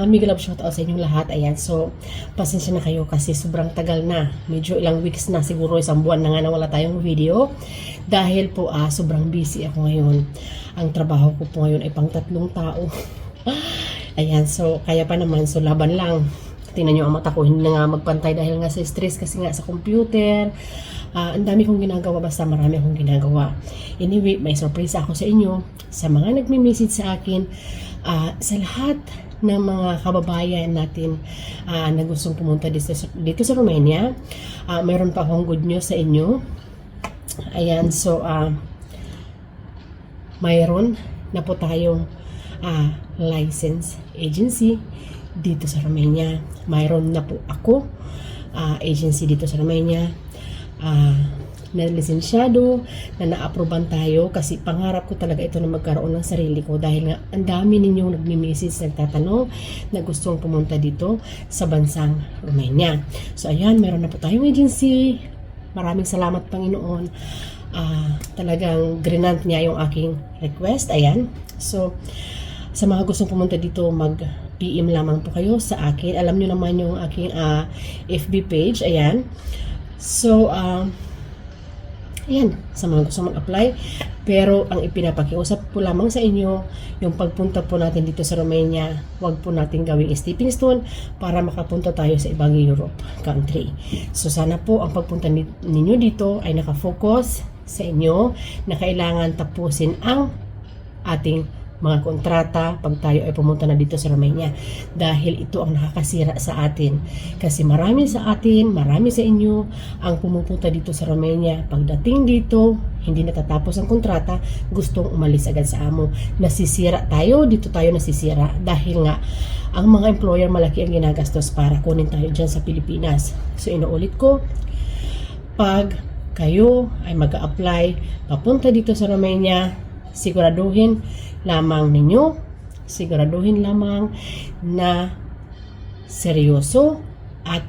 Mega love shoutout sa inyong lahat. Ayan, so pasensya na kayo kasi sobrang tagal na. Medyo ilang weeks na, siguro isang buwan na nga na wala tayong video. Dahil po sobrang busy ako ngayon. Ang trabaho ko po ngayon ay pang 3 tao. Ayan, so kaya pa naman, so laban lang. Tingnan nyo ang mata ko, hindi na nga magpantay dahil nga sa stress kasi nga sa computer. Ang dami kong ginagawa, basta marami akong ginagawa. Anyway, may surprise ako sa inyo, sa mga nagme-message sa akin, sa lahat ng mga kababayan natin na gustong pumunta dito sa Romania. Mayroon pa akong good news sa inyo. Ayan, so mayroon na po tayong license agency dito sa Romania. Mayroon na po ako agency dito sa Romania na lisensyado, na na-approvean tayo kasi pangarap ko talaga ito na magkaroon ng sarili ko dahil nga ang dami ninyong nagme-message, nagtatanong na gustong pumunta dito sa bansang Romania. So ayan, meron na po tayong agency. Maraming salamat, Panginoon. Talagang grinant niya yung aking request. Ayan. So sa mga gustong pumunta dito, mag-PM lamang po kayo sa akin. Alam nyo naman yung aking FB page. Ayan. So, ayan. Sa mga gustong mag-apply. Pero, ang ipinapakiusap po lamang sa inyo, yung pagpunta po natin dito sa Romania, wag po natin gawing stepping stone para makapunta tayo sa ibang Europe country. So, sana po ang pagpunta ninyo dito ay nakafocus sa inyo na kailangan tapusin ang ating mga kontrata pag tayo ay pumunta na dito sa Romania, dahil ito ang nakakasira sa atin kasi marami sa atin, marami sa inyo ang pumupunta dito sa Romania, pagdating dito hindi natatapos ang kontrata, gustong umalis agad sa amo. Nasisira tayo, dito tayo nasisira dahil nga ang mga employer malaki ang ginagastos para kunin tayo dyan sa Pilipinas. So inuulit ko, pag kayo ay mag-a-apply papunta dito sa Romania, siguraduhin lamang na seryoso at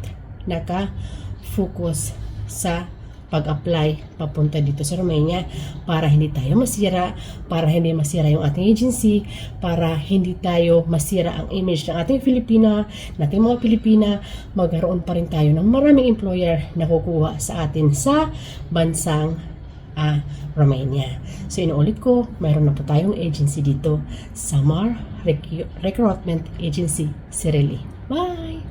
naka-focus sa pag-apply papunta dito sa Romania para hindi tayo masira, para hindi masira yung ating agency, para hindi tayo masira ang image ng ating nating mga Pilipina, magkaroon pa rin tayo ng maraming employer na kukuha sa atin sa bansang Romania. So inuulit ko, mayroon na po tayong agency dito, Samar Recruitment Agency Sireli. Bye!